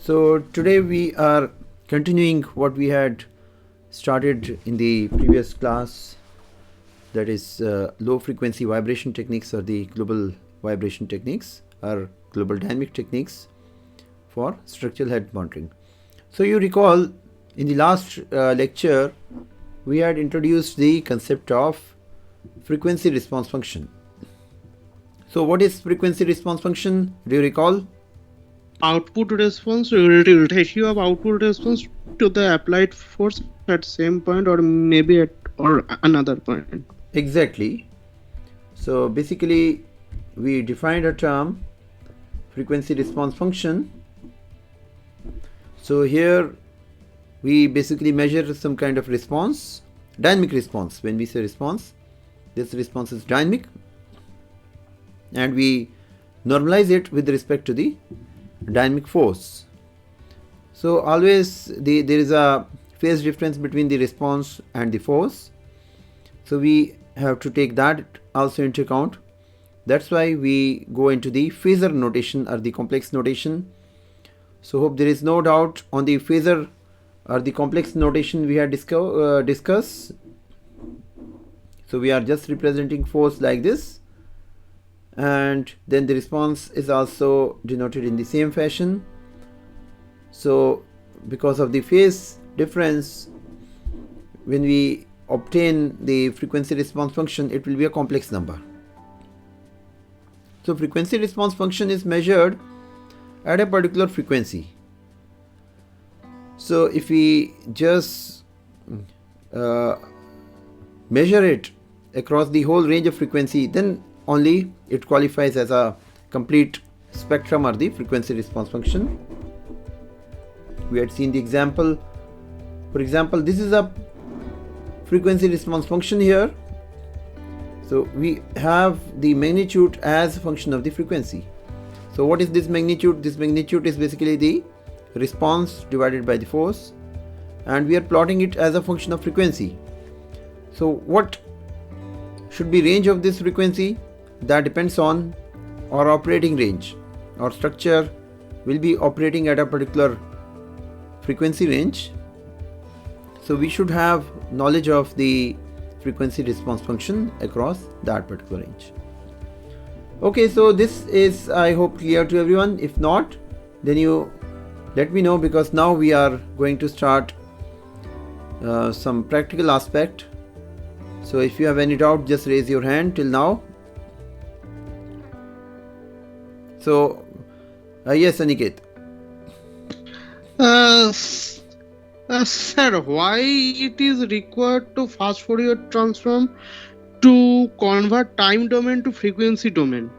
So today we are continuing what we had started in the previous class, that is low frequency vibration techniques or the global vibration techniques or global dynamic techniques for structural head monitoring. So you recall in the last lecture we had introduced the concept of frequency response function. So what is frequency response function? Do you recall? Output response ratio of output response to the applied force at same point or maybe at or another point. Exactly. So basically we defined a term frequency response function. So here we basically measure some kind of response, dynamic response. When we say response, this response is dynamic, and we normalize it with respect to the dynamic force. So always there is a phase difference between the response and the force. So we have to take that also into account. That's why we go into the phasor notation or the complex notation. So hope there is no doubt on the phasor or the complex notation we had discussed. So we are just representing force like this, and then the response is also denoted in the same fashion. So because of the phase difference, when we obtain the frequency response function, it will be a complex number. So frequency response function is measured at a particular frequency. So if we just measure it across the whole range of frequency, then only it qualifies as a complete spectrum or the frequency response function. We had seen the example. For example, this is a frequency response function here. So we have the magnitude as a function of the frequency. So what is this magnitude? This magnitude is basically the response divided by the force, and we are plotting it as a function of frequency. So what should be range of this frequency? That depends on our operating range. Our structure will be operating at a particular frequency range, so we should have knowledge of the frequency response function across that particular range. Okay, so this is, I hope, clear to everyone. If not, then you let me know, because now we are going to start some practical aspect. So if you have any doubt, just raise your hand till now. So yes, Aniket. Sir, why it is required to fast Fourier transform to convert time domain to frequency domain?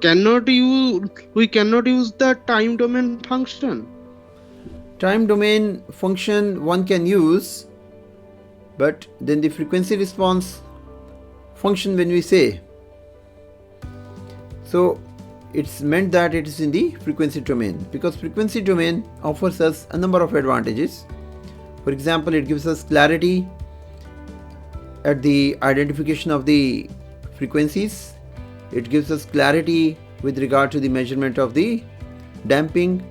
We cannot use the time domain function. Time domain function one can use, but then the frequency response function, when we say, so it's meant that it is in the frequency domain, because frequency domain offers us a number of advantages. For example, it gives us clarity at the identification of the frequencies. It gives us clarity with regard to the measurement of the damping.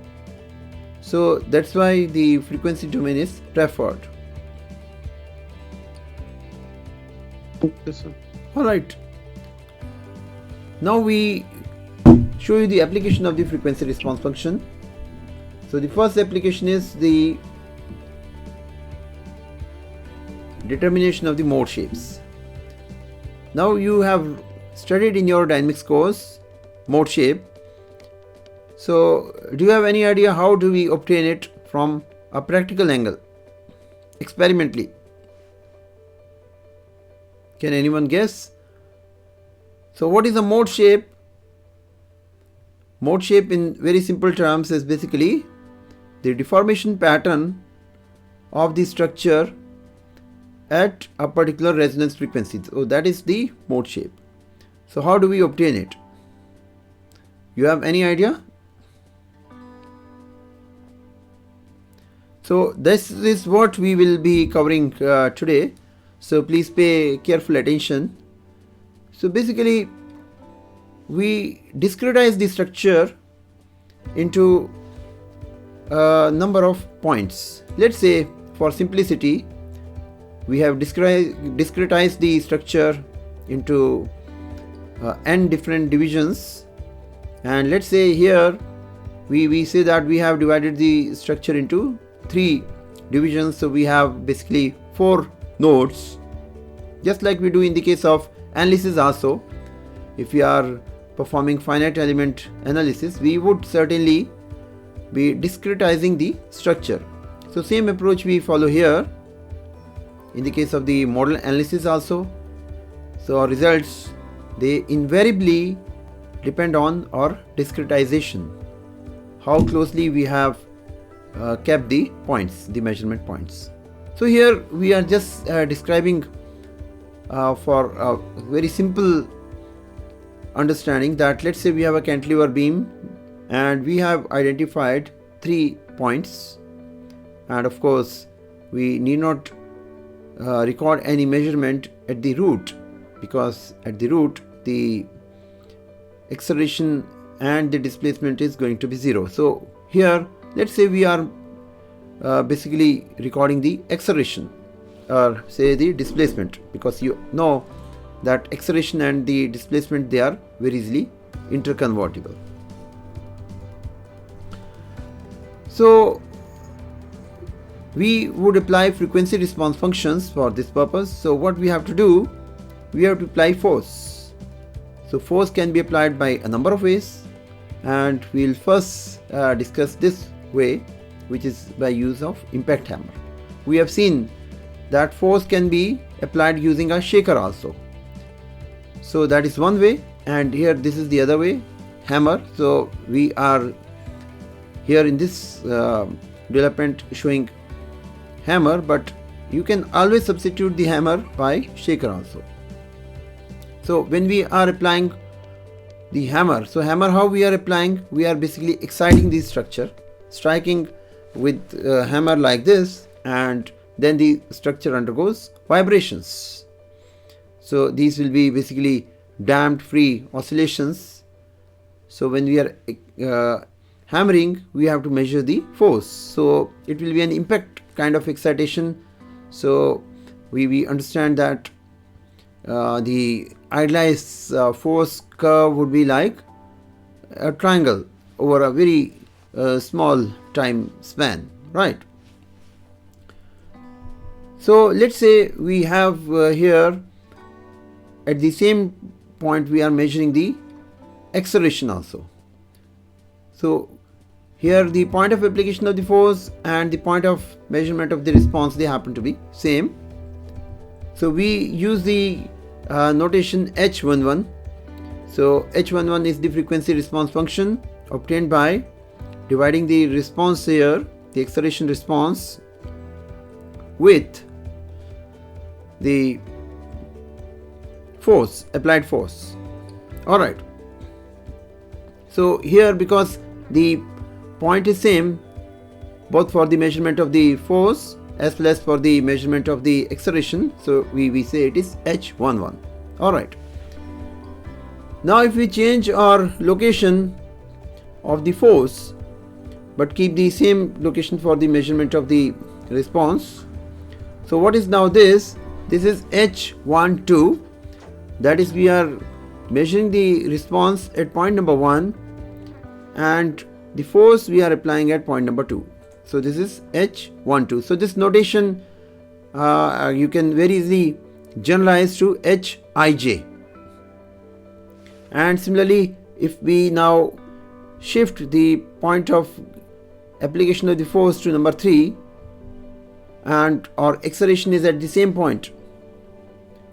So that's why the frequency domain is preferred. Okay, sir. Alright. Now we show you the application of the frequency response function. So the first application is the determination of the mode shapes. Now you have studied in your dynamics course mode shape. So do you have any idea how do we obtain it from a practical angle, experimentally? Can anyone guess? So what is a mode shape? Mode shape in very simple terms is basically the deformation pattern of the structure at a particular resonance frequency. So that is the mode shape. So how do we obtain it? You have any idea? So this is what we will be covering today. So please pay careful attention. So basically we discretize the structure into number of points. Let's say for simplicity we have discretized the structure into n different divisions, and let's say here we say that we have divided the structure into 3 divisions. So we have basically 4 nodes, just like we do in the case of analysis also. If we are performing finite element analysis, we would certainly be discretizing the structure. So same approach we follow here in the case of the model analysis also. So our results, they invariably depend on our discretization, how closely we have kept the points, the measurement points. So here we are just describing for a very simple understanding that let's say we have a cantilever beam and we have identified 3 points, and of course we need not record any measurement at the root, because at the root the acceleration and the displacement is going to be 0. So here let's say we are basically recording the acceleration or say the displacement, because you know that acceleration and the displacement, they are very easily interconvertible. So we would apply frequency response functions for this purpose. So what we have to do, we have to apply force. So force can be applied by a number of ways, and we'll first discuss this way, which is by use of impact hammer. We have seen that force can be applied using a shaker also. So that is one way, and here this is the other way, hammer. So we are here in this development showing hammer, but you can always substitute the hammer by shaker also. So when we are applying the hammer, so hammer, how we are applying, we are basically exciting the structure, striking with hammer like this, and then the structure undergoes vibrations. So these will be basically damped free oscillations. So when we are hammering, we have to measure the force. So it will be an impact kind of excitation. So we understand that the idealized force curve would be like a triangle over a very small time span, right? So let's say we have here at the same point we are measuring the acceleration also. So here the point of application of the force and the point of measurement of the response, they happen to be same. So we use the notation H11. So H11 is the frequency response function obtained by dividing the response here, the acceleration response, with the force, applied force. Alright. So here, because the point is same both for the measurement of the force as well as for the measurement of the acceleration, so we say it is H11. Alright. Now if we change our location of the force but keep the same location for the measurement of the response, so what is now this? This is H12, that is we are measuring the response at point number 1 and the force we are applying at point number 2. So this is H12. So this notation you can very easily generalize to Hij. And similarly, if we now shift the point of application of the force to number 3 and our acceleration is at the same point,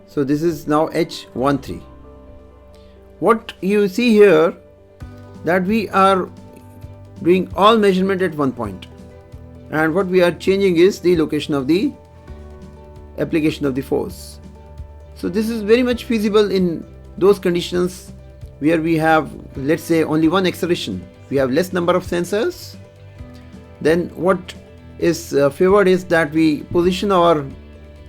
so this is now H13. What you see here, that we are doing all measurement at one point, and what we are changing is the location of the application of the force. So this is very much feasible in those conditions where we have, let's say, only one acceleration, we have less number of sensors. Then what is favored is that we position our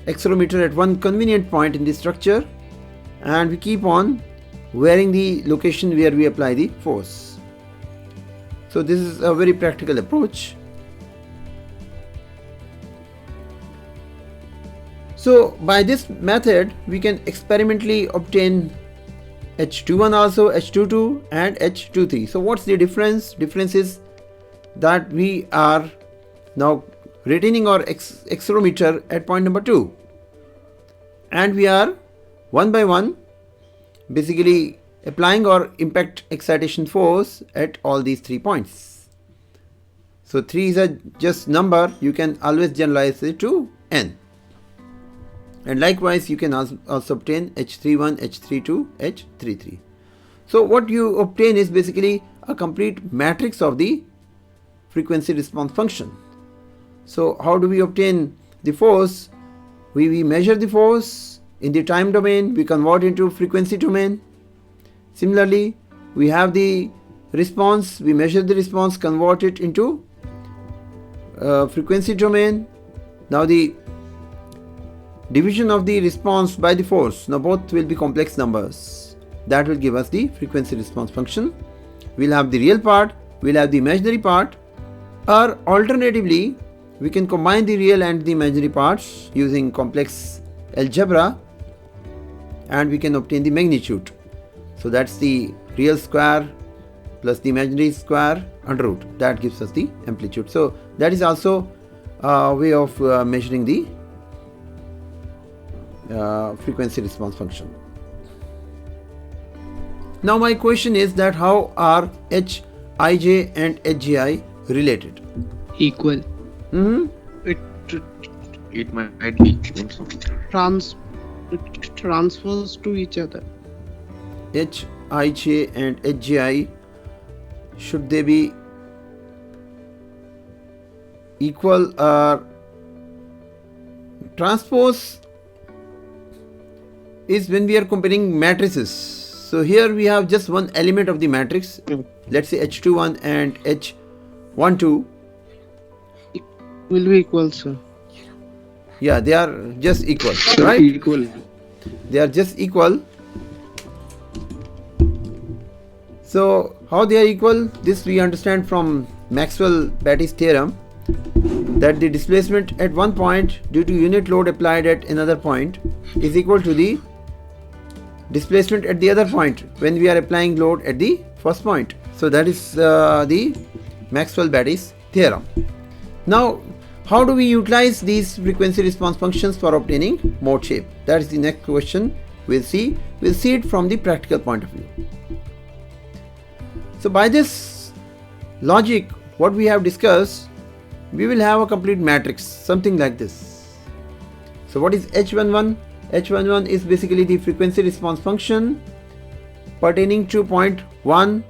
accelerometer at one convenient point in the structure and we keep on varying the location where we apply the force. So this is a very practical approach, So by this method we can experimentally obtain H21 also, H22 and H23. So what's the difference? Difference is that we are now retaining our accelerometer at point number 2 and we are one by one basically applying our impact excitation force at all these 3 points. So 3 is a just number, you can always generalize it to n. And likewise you can also obtain H31, H32, H33. So what you obtain is basically a complete matrix of the frequency response function. So how do we obtain the force? We measure the force in the time domain, we convert into frequency domain. Similarly, we have the response, we measure the response, convert it into frequency domain. Now the division of the response by the force, now both will be complex numbers. That will give us the frequency response function. We'll have the real part, we'll have the imaginary part, or alternatively we can combine the real and the imaginary parts using complex algebra and we can obtain the magnitude. So that's the real square plus the imaginary square under root, that gives us the amplitude. So that is also a way of measuring the frequency response function. Now my question is that how are Hij and Hgi related? Equal. It might be equal. Transfers to each other. Hij and Hgi, should they be equal or transpose is when we are comparing matrices. So here we have just one element of the matrix, let's say H21 and H12. Will be equal, sir. Yeah, they are just equal, right? Equal. They are just equal. So how they are equal? This we understand from Maxwell-Batty's theorem, that the displacement at one point due to unit load applied at another point is equal to the displacement at the other point when we are applying load at the first point. So that is the Maxwell-Batty's theorem. Now how do we utilize these frequency response functions for obtaining mode shape? That is the next question we'll see. We'll see it from the practical point of view. So by this logic, what we have discussed, we will have a complete matrix, something like this. So what is H11? H11 is basically the frequency response function pertaining to point 1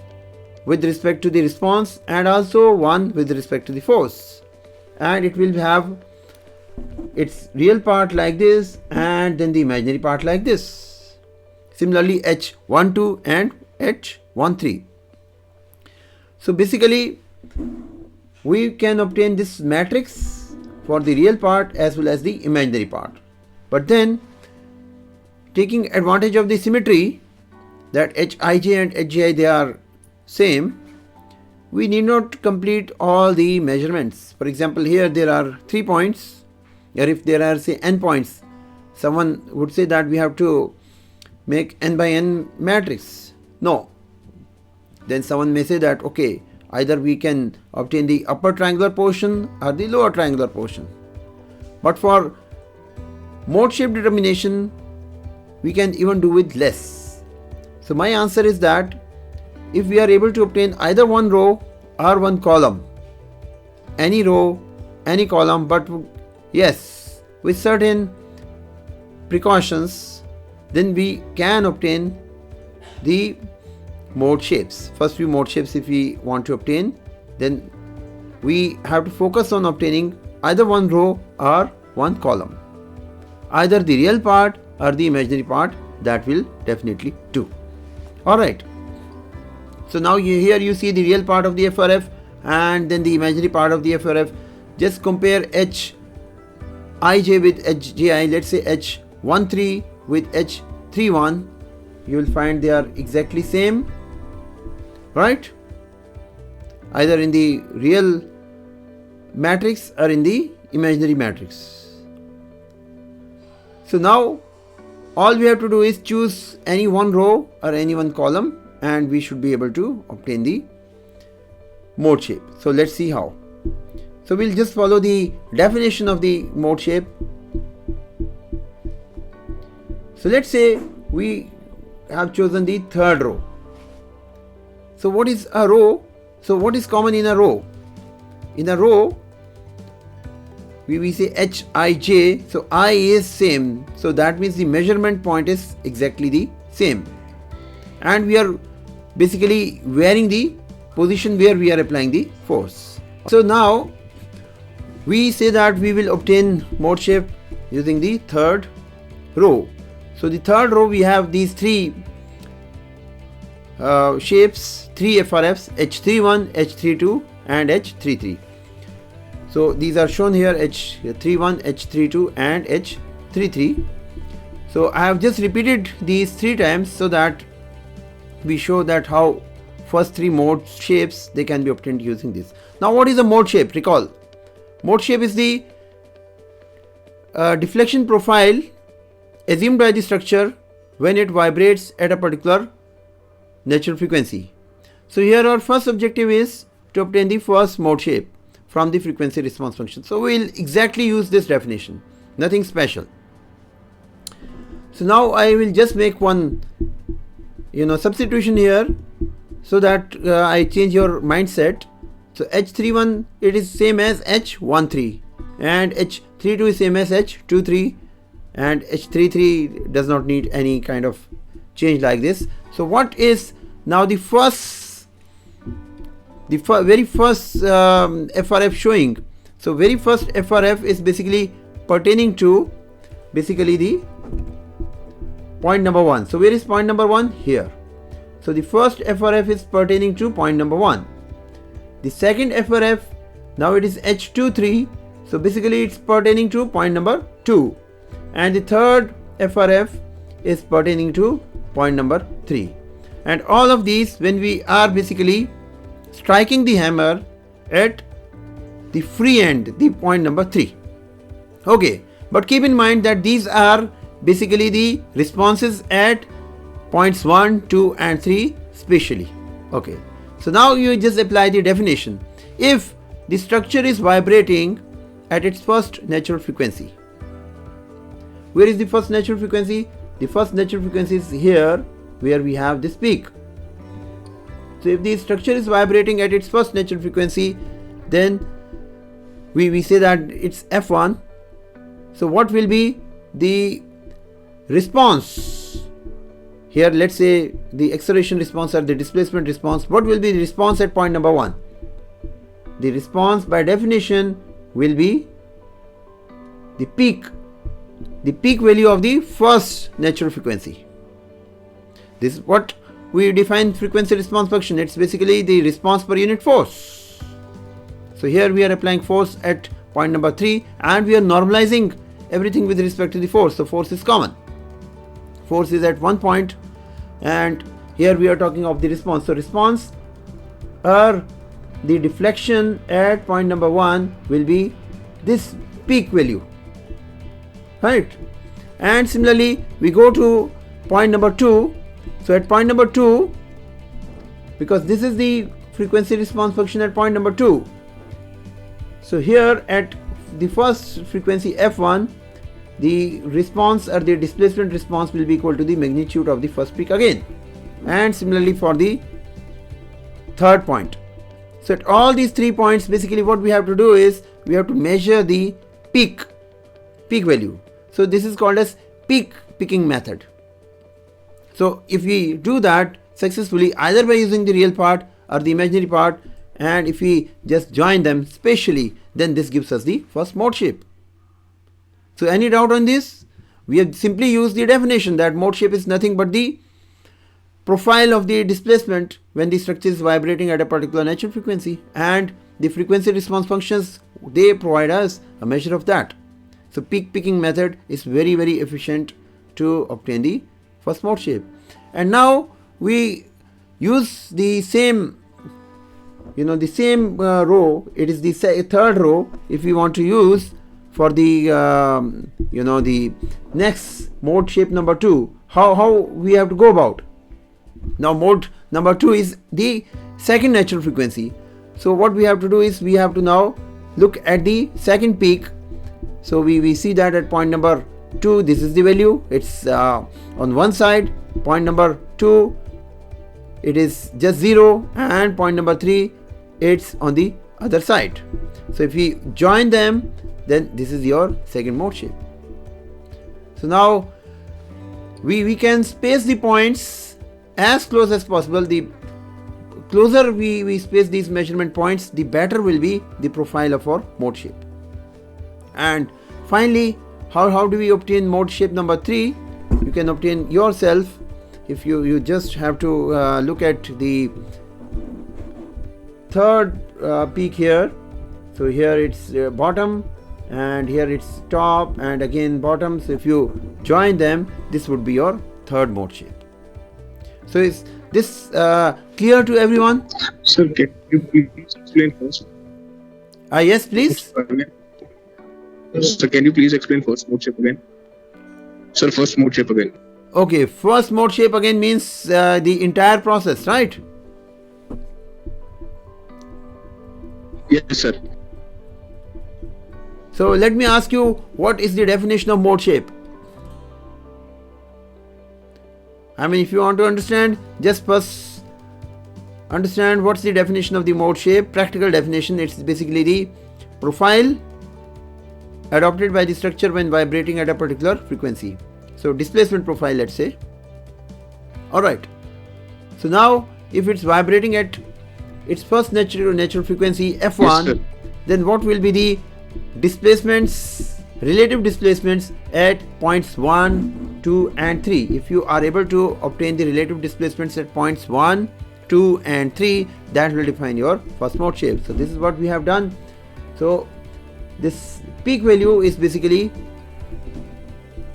with respect to the response and also 1 with respect to the force. And it will have its real part like this and then the imaginary part like this. Similarly H12 and H13. So basically we can obtain this matrix for the real part as well as the imaginary part. But then taking advantage of the symmetry that Hij and Hgi they are same, we need not complete all the measurements. For example, here there are 3 points, or if there are say n points, someone would say that we have to make n by n matrix. No. Then someone may say that okay, either we can obtain the upper triangular portion or the lower triangular portion. But for mode shape determination, we can even do with less. So my answer is that if we are able to obtain either one row or one column, any row, any column, but yes, with certain precautions, then we can obtain the mode shapes. First few mode shapes if we want to obtain, then we have to focus on obtaining either one row or one column. Either the real part or the imaginary part, that will definitely do. Alright. So now here you see the real part of the FRF and then the imaginary part of the FRF. Just compare Hij with Hgi. Let's say H13 with H31. You will find they are exactly same, right? Either in the real matrix or in the imaginary matrix. So now all we have to do is choose any one row or any one column, and we should be able to obtain the mode shape. So let's see how. So we'll just follow the definition of the mode shape. So let's say we have chosen the third row. So what is a row? So what is common in a row? In a row, we say Hij, so I is same, so that means the measurement point is exactly the same, and we are basically varying the position where we are applying the force. So now we say that we will obtain mode shape using the third row. So the third row, we have these three shapes, three FRFs, H31, H32 and H33. So these are shown here, H31, H32 and H33. So I have just repeated these 3 times so that we show that how first 3 mode shapes they can be obtained using this. Now what is a mode shape? Recall, mode shape is the deflection profile assumed by the structure when it vibrates at a particular natural frequency. So here our first objective is to obtain the first mode shape from the frequency response function. So we will exactly use this definition, nothing special. So now I will just make one substitution here so that I change your mindset. So H31, it is same as H13, and H32 is same as H23, and H33 does not need any kind of change like this. So what is now the very first FRF showing? So very first FRF is basically pertaining to the point number 1. So where is point number 1? Here. So the first FRF is pertaining to point number 1. The second FRF, now it is H23, so basically it's pertaining to point number 2. And the third FRF is pertaining to point number 3. And all of these, when we are basically striking the hammer at the free end, the point number 3. Okay, but keep in mind that these are basically the responses at points 1, 2 and 3 specially. Okay, so now you just apply the definition. If the structure is vibrating at its first natural frequency, where is the first natural frequency? The first natural frequency is here, where we have this peak. So if the structure is vibrating at its first natural frequency, then we say that it's F1. So what will be the response? Here let's say the acceleration response or the displacement response. What will be the response at point number 1? The response by definition will be the peak value of the first natural frequency. This is what we define frequency response function. It's basically the response per unit force. So here we are applying force at point number 3 and we are normalizing everything with respect to the force. So force is common. Force is at one point, and here we are talking of the response. So response or the deflection at point number 1 will be this peak value, right? And similarly we go to point number 2. So at point number 2, because this is the frequency response function at point number 2, so here at the first frequency F1, the response or the displacement response will be equal to the magnitude of the first peak again, and similarly for the third point. So at all these 3 points, basically what we have to do is we have to measure the peak value. So this is called as picking method. So if we do that successfully, either by using the real part or the imaginary part, and if we just join them spatially, then this gives us the first mode shape. So any doubt on this? We have simply used the definition that mode shape is nothing but the profile of the displacement when the structure is vibrating at a particular natural frequency, and the frequency response functions, they provide us a measure of that. So picking method is very, very efficient to obtain the first mode shape. And now we use the same row. It is the third row. If we want to use for the the next mode shape number 2, how we have to go about. Now mode number 2 is the second natural frequency. So what we have to do is we have to now look at the second peak. So we see that at point number 2, this is the value, it's on one side. Point number 2, it is just 0, and point number 3, it's on the other side. So if we join them, then this is your second mode shape. So now we can space the points as close as possible. The closer we space these measurement points, the better will be the profile of our mode shape. And finally, how do we obtain mode shape number 3? You can obtain yourself if you just have to look at the third peak here. So here it's bottom, and here it's top, and again bottom. So if you join them, this would be your third mode shape. So is this clear to everyone? Sir, can you please explain first? Yes, please. Sir, can you please explain first mode shape again? Sir, first mode shape again. Okay, first mode shape again means the entire process, right? Yes, sir. So let me ask you, what is the definition of mode shape? I mean, if you want to understand, just first understand what's the definition of the mode shape. Practical definition, it's basically the profile adopted by the structure when vibrating at a particular frequency. So displacement profile, let's say. Alright. So now if it's vibrating at its first natural frequency F1, Yes, then what will be the displacements, relative displacements at points 1, 2 and 3? If you are able to obtain the relative displacements at points 1, 2 and 3, that will define your first mode shape. So this is what we have done. So this peak value is basically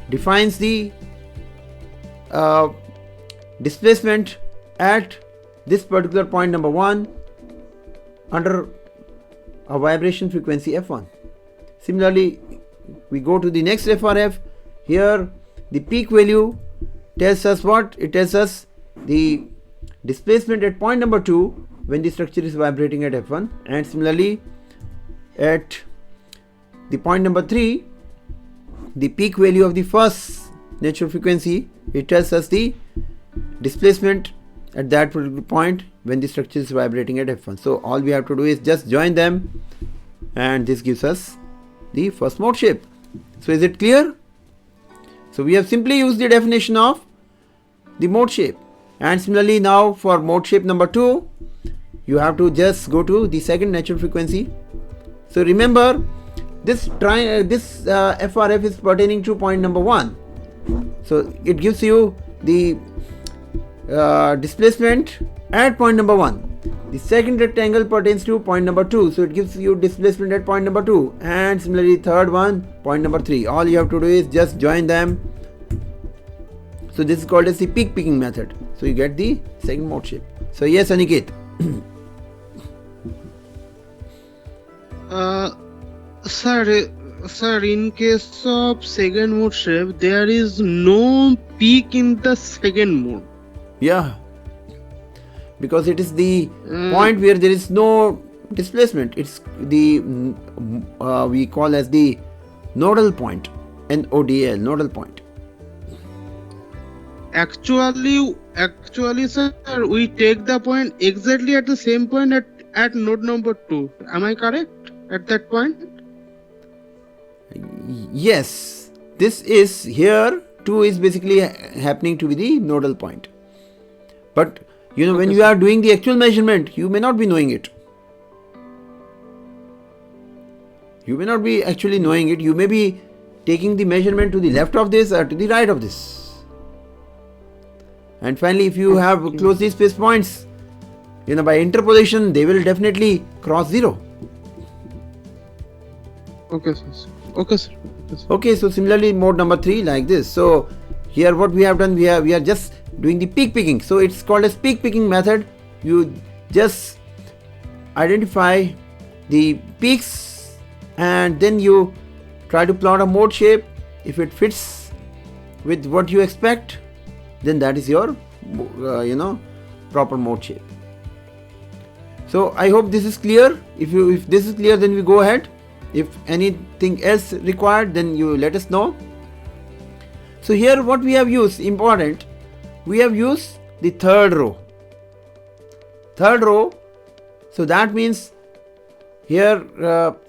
defines the displacement at this particular point number 1 under a vibration frequency F1. Similarly, we go to the next FRF. Here the peak value tells us what? It tells us the displacement at point number 2 when the structure is vibrating at F1, and similarly at the point number 3, the peak value of the first natural frequency, it tells us the displacement at that particular point when the structure is vibrating at F1. So all we have to do is just join them, and this gives us the first mode shape. So is it clear? So we have simply used the definition of the mode shape, and similarly now for mode shape number 2, you have to just go to the second natural frequency. So remember, this FRF is pertaining to point number 1. So it gives you the displacement at point number 1. The second rectangle pertains to point number 2, so it gives you displacement at point number 2, and similarly third one, point number 3. All you have to do is just join them. So this is called as the peak picking method. So you get the second mode shape. So yes, Aniket. Sir, in case of second mode shape, there is no peak in the second mode. Yeah, because it is the point where there is no displacement. It's the we call as the nodal point, NODL, nodal point. Actually, sir, we take the point exactly at the same point at node number 2. Am I correct at that point? Yes, this is here 2 is basically happening to be the nodal point. But you know, when you are doing the actual measurement, you may not be knowing it. You may not be actually knowing it. You may be taking the measurement to the left of this or to the right of this. And finally, if you have closely spaced points, you know, by interpolation, they will definitely cross 0. Okay, sir. Okay, sir. Okay, so similarly, mode number 3 like this. So here what we have done, we are just doing the peak picking. So it's called as peak picking method. You just identify the peaks and then you try to plot a mode shape. If it fits with what you expect, then that is your proper mode shape. So I hope this is clear. If this is clear, then we go ahead. If anything else required, then you let us know. So here what we have used, important, we have used the third row. So that means here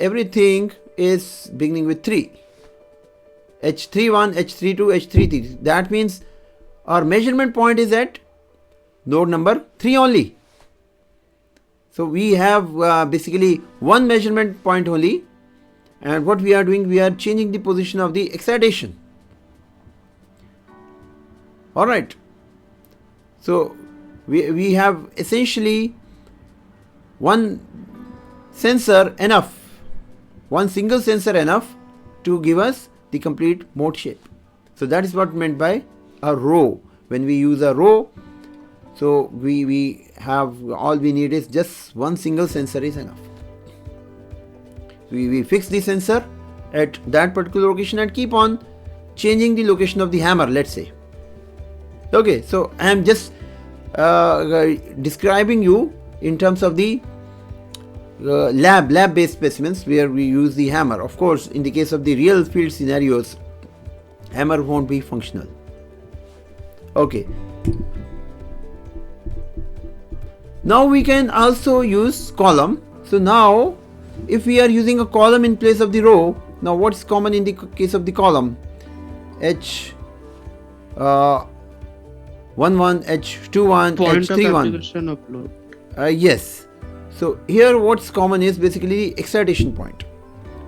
everything is beginning with 3. H31, H32, H33. That means our measurement point is at node number 3 only. So we have basically one measurement point only, and what we are doing, we are changing the position of the excitation. Alright, so we have essentially one sensor enough, one single sensor enough to give us the complete mode shape. So that is what meant by a row. When we use a row, so we have, all we need is just one single sensor is enough. We fix the sensor at that particular location and keep on changing the location of the hammer, let's say. Okay, so I am just describing you in terms of the lab based specimens where we use the hammer. Of course, in the case of the real field scenarios, hammer won't be functional. Okay, now we can also use column. So now if we are using a column in place of the row, now what's common in the case of the column? H11, H21, Point of H31. application upload. Yes. So here what's common is basically the excitation point.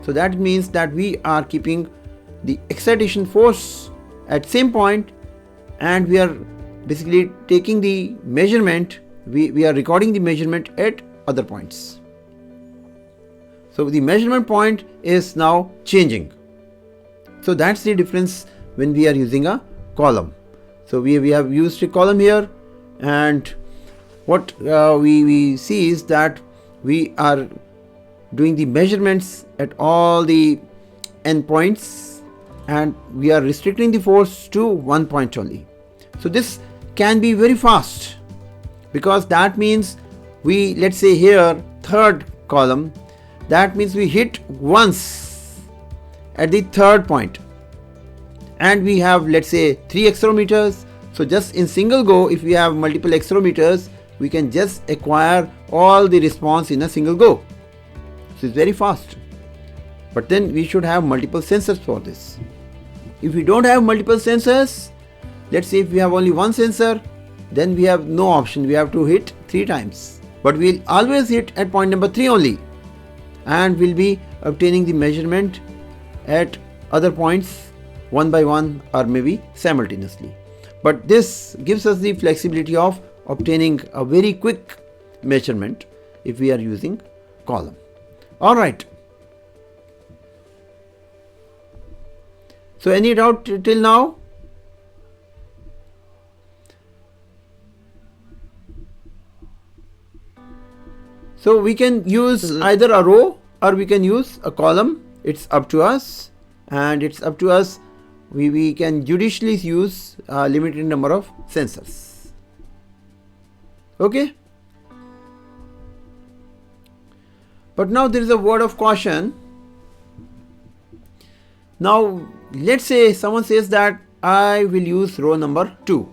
So that means that we are keeping the excitation force at same point, and we are basically taking the measurement, we are recording the measurement at other points. So the measurement point is now changing. So that's the difference when we are using a column. So we have used a column here, and what we see is that we are doing the measurements at all the endpoints, and we are restricting the force to one point only. So this can be very fast, because that means we, let's say here third column, that means we hit once at the third point, and we have, let's say, 3 accelerometers. So just in single go, if we have multiple accelerometers, we can just acquire all the response in a single go. So it's very fast. But then we should have multiple sensors for this. If we don't have multiple sensors, let's say if we have only one sensor, then we have no option, we have to hit 3 times. But we'll always hit at point number 3 only, and we'll be obtaining the measurement at other points one by one or maybe simultaneously. But this gives us the flexibility of obtaining a very quick measurement if we are using column. Alright. So any doubt till now? So we can use either a row or we can use a column. It's up to us, and it's up to us. We can judiciously use a limited number of sensors. Okay. But now there is a word of caution. Now let's say someone says that I will use row number 2.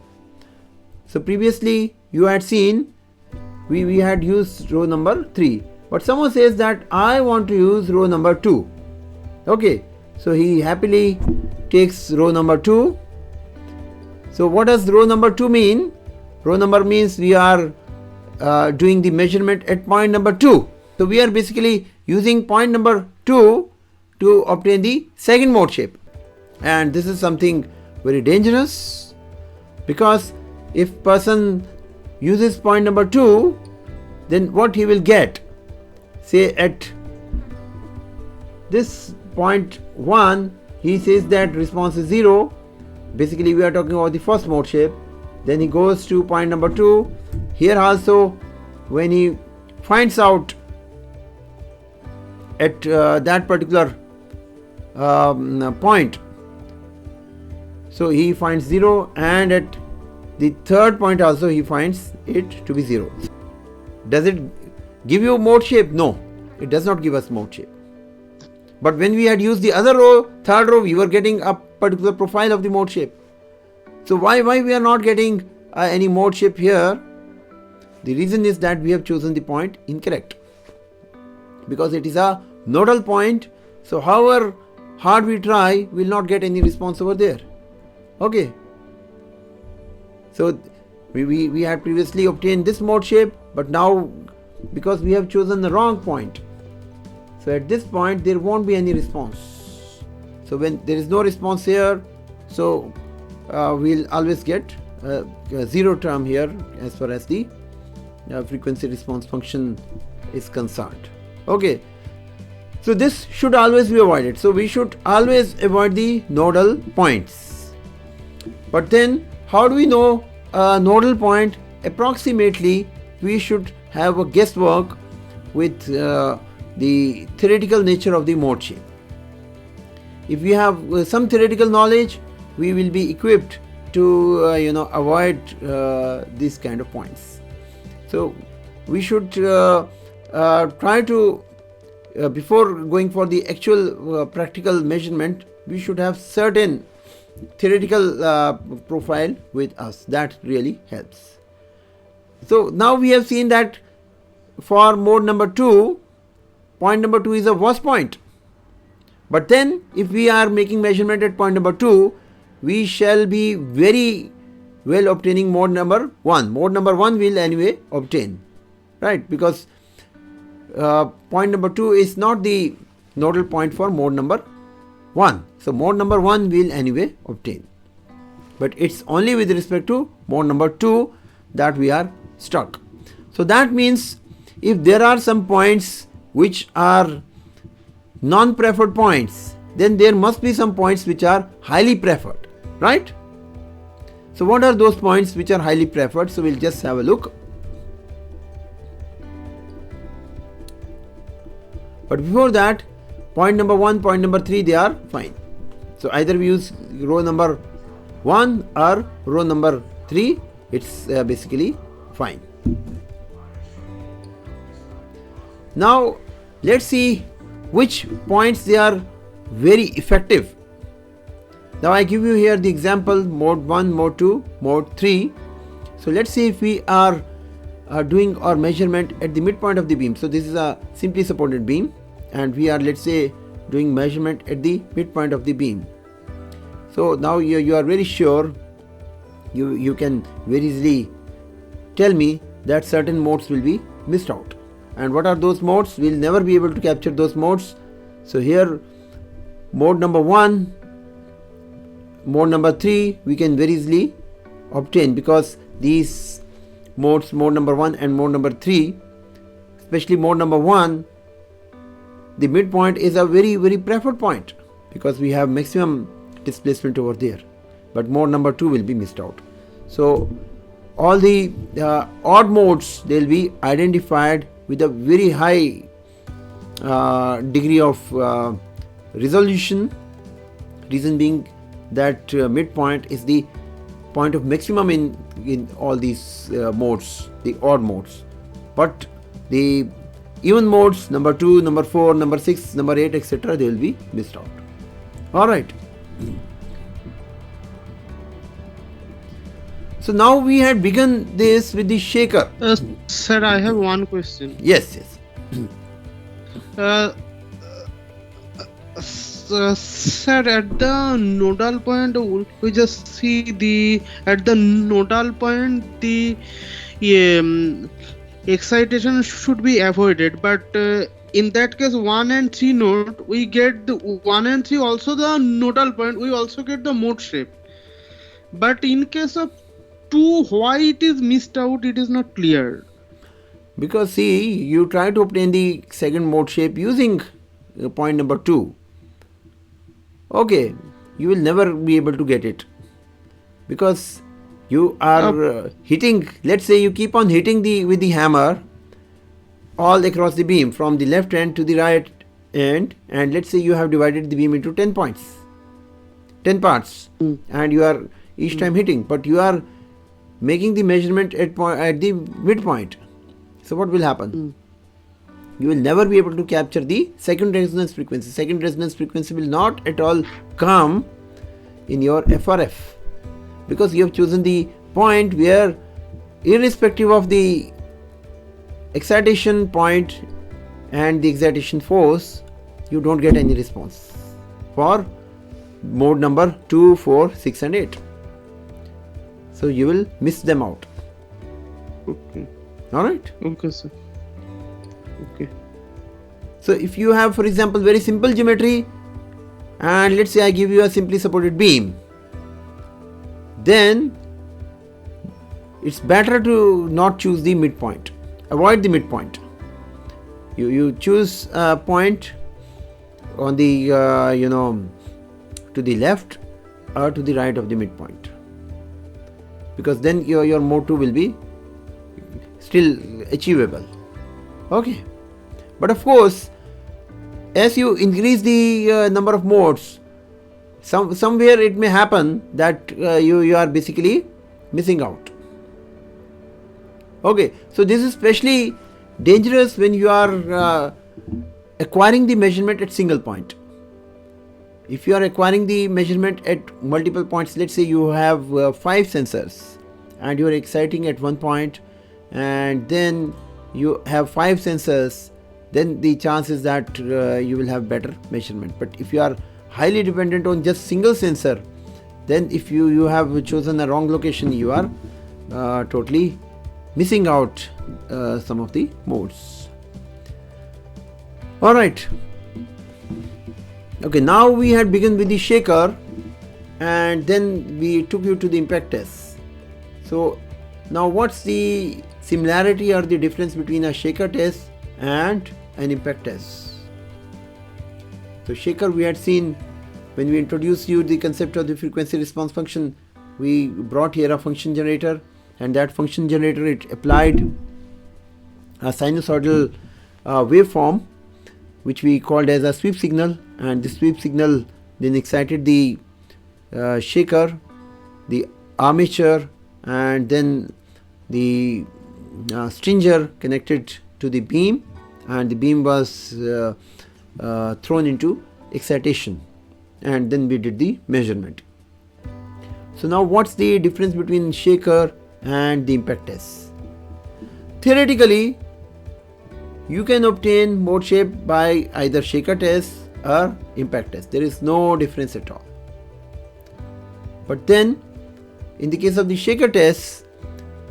So previously you had seen we had used row number 3, but someone says that I want to use row number 2. Okay, so he happily takes row number 2. So what does row number 2 mean? Row number means we are doing the measurement at point number 2. So we are basically using point number 2 to obtain the second mode shape, and this is something very dangerous, because if person uses point number 2, then what he will get, say at this point 1, he says that response is 0. Basically we are talking about the first mode shape. Then he goes to point number 2. Here also, when he finds out at that particular point. So he finds 0, and at the third point also he finds it to be 0. Does it give you mode shape? No, it does not give us mode shape. But when we had used the other row, third row, we were getting a particular profile of the mode shape. So why we are not getting any mode shape here? The reason is that we have chosen the point incorrect, because it is a nodal point. So however hard we try, we will not get any response over there. Okay. So we had previously obtained this mode shape, but now because we have chosen the wrong point, so at this point there won't be any response. So when there is no response here, so we'll always get a 0 term here as far as the frequency response function is concerned. Okay, so this should always be avoided. So we should always avoid the nodal points. But then how do we know a nodal point? Approximately we should have a guesswork with the theoretical nature of the mode shape. If we have some theoretical knowledge, we will be equipped to avoid these kind of points. So we should try to before going for the actual practical measurement, we should have certain theoretical profile with us. That really helps. So now we have seen that for mode number 2, point number 2 is a worst point. But then if we are making measurement at point number 2, we shall be very well obtaining mode number 1. Mode number 1 will anyway obtain, right? Because point number 2 is not the nodal point for mode number 1. So mode number 1 will anyway obtain. But it's only with respect to mode number 2 that we are stuck. So that means if there are some points which are non-preferred points, then there must be some points which are highly preferred, right? So what are those points which are highly preferred? So we'll just have a look. But before that, point number 1, point number 3, they are fine. So either we use row number 1 or row number 3, it's basically fine. Now let's see which points they are very effective. Now I give you here the example mode 1, mode 2, mode 3. So let's see if we are doing our measurement at the midpoint of the beam. So this is a simply supported beam, and we are, let's say, doing measurement at the midpoint of the beam. So now you are very sure, you can very easily tell me that certain modes will be missed out. And what are those modes? We'll never be able to capture those modes. So here mode number 1, mode number 3 we can very easily obtain, because these modes, mode number 1 and mode number 3, especially mode number 1, the midpoint is a very preferred point because we have maximum displacement over there. But mode number 2 will be missed out. So all the odd modes, they will be identified with a very high degree of resolution. Reason being that midpoint is the point of maximum in all these modes, the odd modes. But the even modes, number 2, number 4, number 6, number 8, etc., they will be missed out. Alright. So now we had begun this with the shaker. Sir, I have one question. Yes. Sir, at the nodal point, we just see at the nodal point the excitation should be avoided, but in that case 1 and 3 node, we get the 1 and 3 also the nodal point, we also get the mode shape. But in case of 2, why it is missed out, it is not clear. Because see, you try to obtain the second mode shape using point number 2. Okay, you will never be able to get it because you are hitting, let's say you keep on hitting with the hammer all across the beam from the left end to the right and let's say you have divided the beam into 10 points, 10 parts, and you are each time hitting, but you are making the measurement at the midpoint. So what will happen? You will never be able to capture the second resonance frequency. Second resonance frequency will not at all come in your FRF, because you have chosen the point where, irrespective of the excitation point and the excitation force, you don't get any response for mode number 2, 4, 6 and 8. So you will miss them out. Okay. Alright. Okay, sir. Okay. So if you have, for example, very simple geometry, and let's say I give you a simply supported beam, then it's better to not choose the midpoint. Avoid the midpoint. You choose a point on the to the left or to the right of the midpoint, because then your mode 2 will be still achievable. Okay, but of course, as you increase the number of modes, somewhere it may happen that you are basically missing out. Okay, so this is especially dangerous when you are acquiring the measurement at single point. If you are acquiring the measurement at multiple points, let's say you have 5 sensors and you are exciting at one point, and then you have 5 sensors, then the chance is that you will have better measurement. But if you are highly dependent on just single sensor, then if you have chosen a wrong location, you are totally missing out some of the modes. Alright. Okay, now we had begun with the shaker, and then we took you to the impact test. So now what's the similarity or the difference between a shaker test and an impact test? So shaker, we had seen when we introduced you the concept of the frequency response function, we brought here a function generator, and that function generator, it applied a sinusoidal waveform which we called as a sweep signal, and the sweep signal then excited the shaker, the armature, and then the stringer connected to the beam, and the beam was thrown into excitation, and then we did the measurement. So now what's the difference between shaker and the impact test? Theoretically, you can obtain mode shape by either shaker test or impact test. There is no difference at all. But then in the case of the shaker test,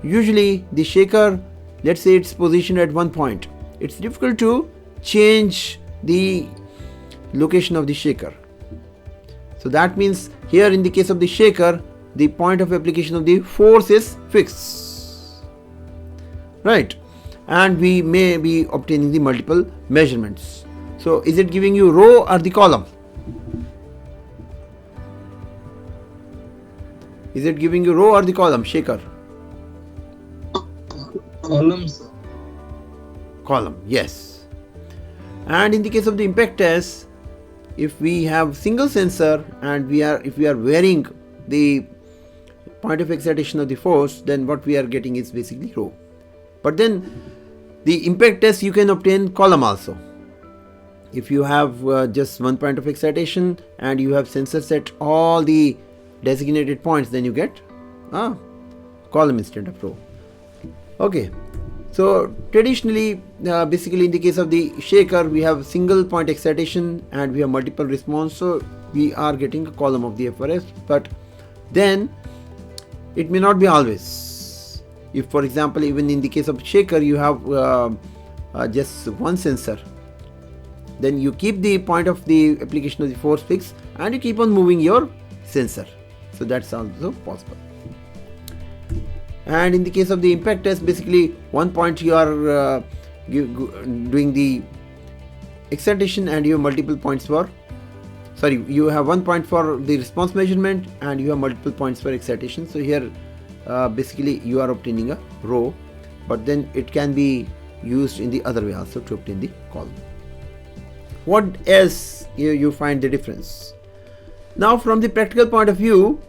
usually the shaker, let's say it's positioned at one point, it's difficult to change the location of the shaker. So that means here in the case of the shaker, the point of application of the force is fixed, right? And we may be obtaining the multiple measurements. So is it giving you row or the column? Is it giving you row or the column, shaker? Columns. Column, yes. And in the case of the impact test, if we have single sensor and if we are varying the point of excitation of the force, then what we are getting is basically row. But then the impact test, you can obtain column also. If you have just one point of excitation and you have sensors at all the designated points, then you get column instead of row. Okay, so traditionally, basically in the case of the shaker, we have single point excitation and we have multiple response, so we are getting a column of the FRS. But then it may not be always. If, for example, even in the case of shaker, you have just one sensor, then you keep the point of the application of the force fixed and you keep on moving your sensor. So that's also possible. And in the case of the impact test, basically one point you are doing the excitation and you have multiple points for, you have one point for the response measurement and you have multiple points for excitation. So here basically you are obtaining a row, but then it can be used in the other way also to obtain the column. what else you find the difference? Now from the practical point of view,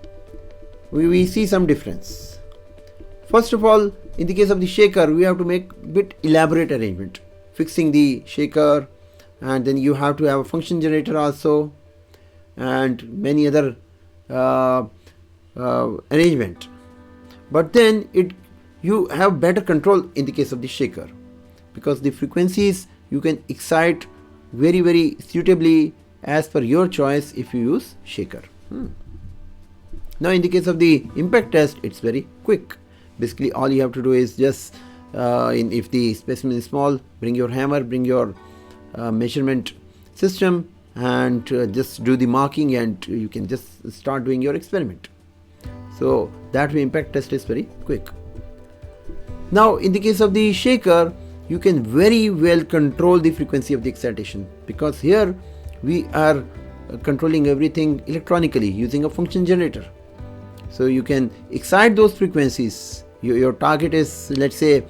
we see some difference. First of all, in the case of the shaker, we have to make a bit elaborate arrangement, fixing the shaker, and then you have to have a function generator also, and many other arrangement. But then you have better control in the case of the shaker, because the frequencies you can excite very, very suitably as per your choice if you use shaker. Now in the case of the impact test, it's very quick. Basically all you have to do is just if the specimen is small, bring your hammer, bring your measurement system, and just do the marking, and you can just start doing your experiment. So that way impact test is very quick. Now in the case of the shaker, you can very well control the frequency of the excitation, because here we are controlling everything electronically using a function generator. So you can excite those frequencies. Your target is, let's say,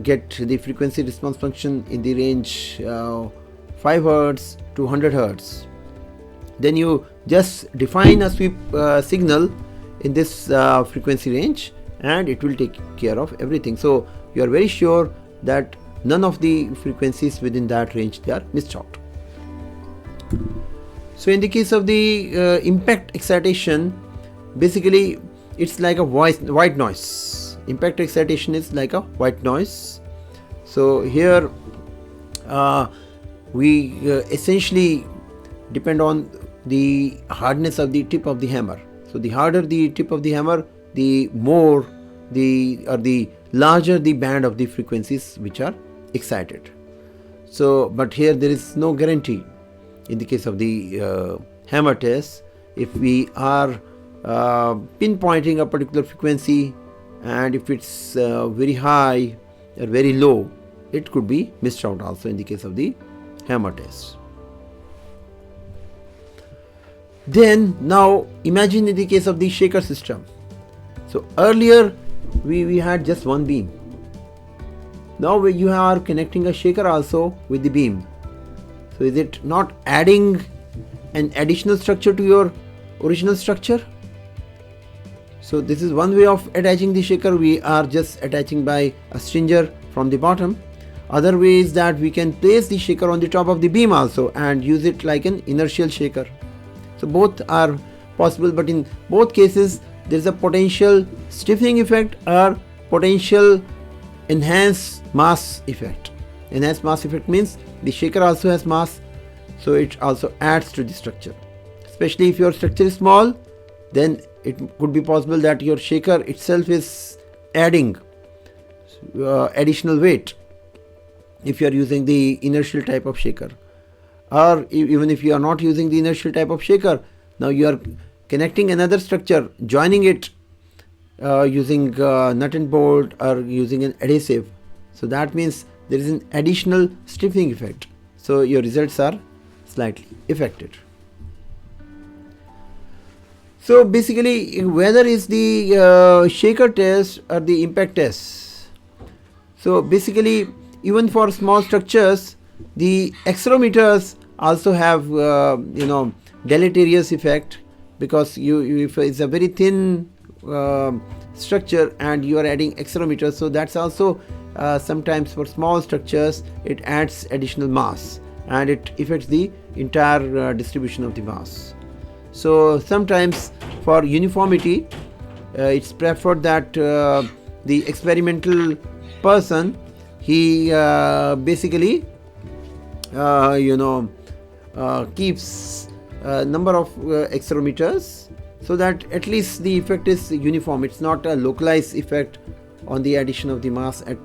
get the frequency response function in the range 5 Hz to 100 Hz. Then you just define a sweep signal in this frequency range, and it will take care of everything. So you are very sure that none of the frequencies within that range, they are missed out. So in the case of the impact excitation, basically it's like a white noise. Impact excitation is like a white noise. So here we essentially depend on the hardness of the tip of the hammer. So the harder the tip of the hammer, the more the larger the band of the frequencies which are excited. So but here there is no guarantee. In the case of the hammer test, if we are pinpointing a particular frequency, and if it's very high or very low, it could be missed out also in the case of the hammer test. Then now imagine in the case of the shaker system. So earlier we had just one beam. Now you are connecting a shaker also with the beam. So is it not adding an additional structure to your original structure? So this is one way of attaching the shaker. We are just attaching by a stringer from the bottom. Other way is that we can place the shaker on the top of the beam also and use it like an inertial shaker. So both are possible, but in both cases there is a potential stiffening effect or potential enhanced mass effect. Enhanced mass effect means the shaker also has mass, so it also adds to the structure. Especially if your structure is small, then it could be possible that your shaker itself is adding additional weight if you are using the inertial type of shaker. Or even if you are not using the inertial type of shaker, now you are connecting another structure, joining it using nut and bolt or using an adhesive. So that means there is an additional stiffening effect. So your results are slightly affected. So basically, whether it's the shaker test or the impact test. So basically, even for small structures, the accelerometers also have deleterious effect, because if it's a very thin structure and you are adding accelerometers, so that's also sometimes for small structures it adds additional mass and it affects the entire distribution of the mass. So sometimes for uniformity it's preferred that the experimental person, he basically keeps a number of accelerometers, so that at least the effect is uniform. It's not a localized effect on the addition of the mass at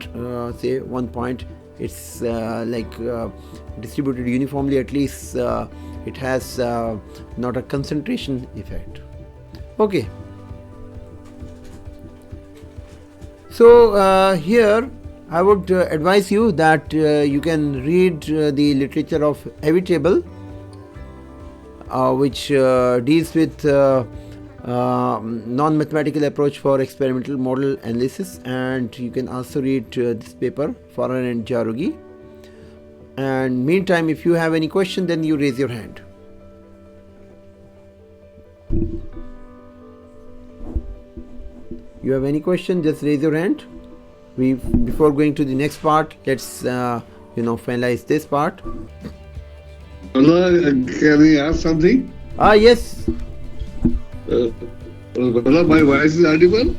say one point. It's distributed uniformly. At least it has not a concentration effect. Okay. So here I would advise you that you can read the literature of Evitable, which deals with non-mathematical approach for experimental model analysis, and you can also read this paper, Farhan and Jarugi. And meantime, if you have any question, then you raise your hand. You have any question, just raise your hand. Before going to the next part, let's finalize this part. Hello, can I ask something? Yes. Hello, my voice is audible?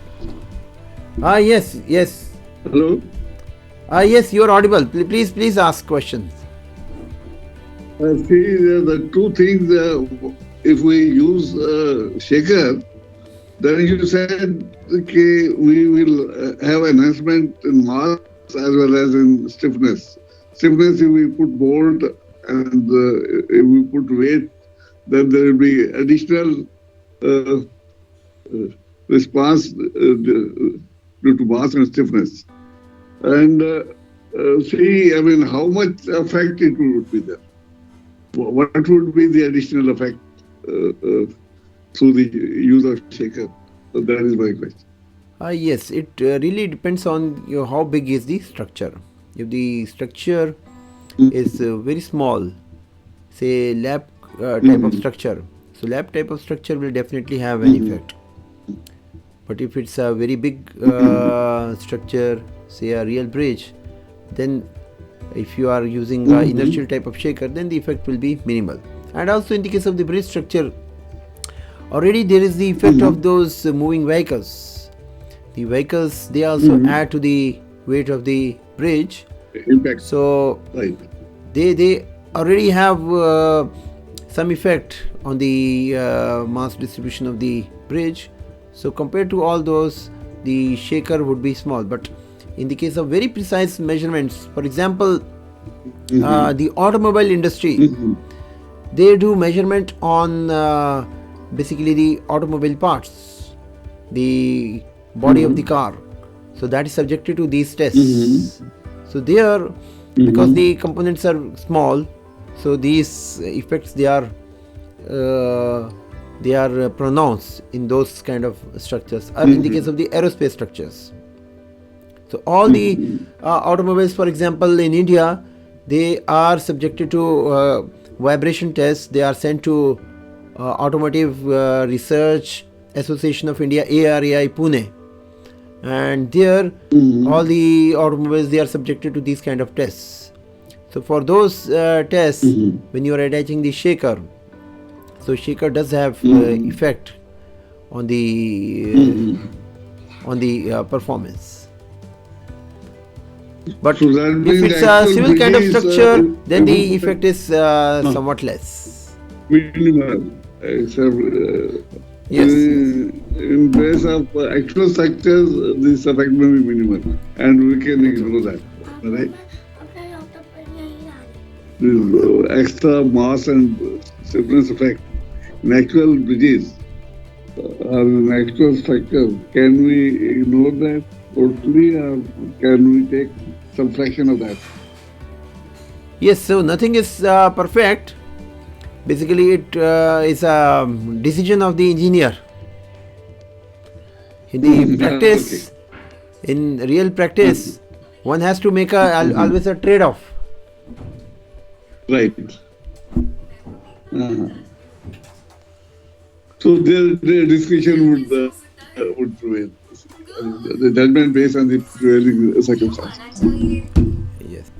Yes. Hello? Yes, you are audible. Please ask questions. See, the two things, if we use shaker, then you said, okay, we will have enhancement in mass as well as in stiffness. Stiffness, if we put bolt and if we put weight, then there will be additional response due to mass and stiffness. And see, I mean, how much effect it would be there? What would be the additional effect through the use of shaker? So that is my question. Yes, it really depends on how big is the structure. If the structure is very small, say lab type of structure, so lab type of structure will definitely have an effect. But if it's a very big structure, say a real bridge, then if you are using a inertial type of shaker, then the effect will be minimal. And also in the case of the bridge structure, already there is the effect of those moving vehicles. The vehicles, they also add to the weight of the bridge. Impact. So Right. they already have some effect on the mass distribution of the bridge. So compared to all those, the shaker would be small. But in the case of very precise measurements, for example, the automobile industry, they do measurement on basically the automobile parts, the body of the car. So that is subjected to these tests. So there, because the components are small, so these effects they are pronounced in those kind of structures, or in the case of the aerospace structures. So all the automobiles, for example, in India, they are subjected to vibration tests. They are sent to Automotive Research Association of India, ARAI, Pune. And there, all the automobiles, they are subjected to these kind of tests. So for those tests, when you are attaching the shaker, so shaker does have effect on the performance. But So that if means it's the a actual civil kind of bridge is, structure, then the 100% effect is somewhat less. minimal. Yes. In place of actual structures, this effect may be minimal, and we can ignore that, right? This extra mass and stiffness effect in actual bridges or in actual structure, can we ignore that totally, or can we take some fraction of that? Yes, so nothing is perfect. Basically, it is a decision of the engineer. In the practice, in real practice, one has to make always a trade-off. Right. So the discussion would prevail. The judgment based on the prevailing circumstances. Yes.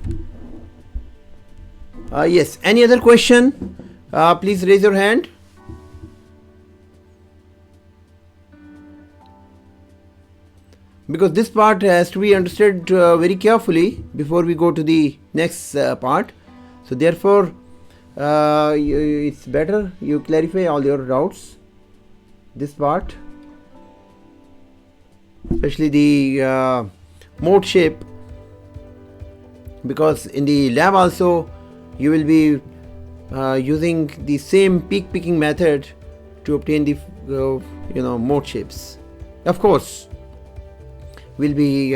Yes. Any other question? Please raise your hand. Because this part has to be understood very carefully before we go to the next part. So therefore, it's better you clarify all your doubts. This part, especially the mode shape, because in the lab also you will be using the same peak picking method to obtain the mode shapes. Of course, we'll be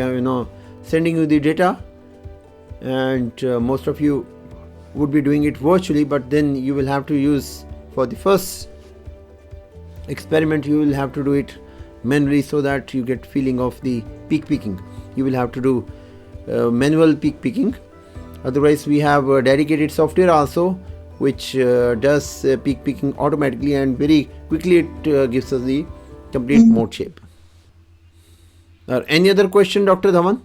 sending you the data, and most of you would be doing it virtually, but then you will have to use, for the first experiment, you will have to do it manually so that you get feeling of the peak picking. You will have to do manual peak picking, Otherwise we have dedicated software also which does peak picking automatically, and very quickly it gives us the complete mode shape. Any other question, Dr. Dhawan?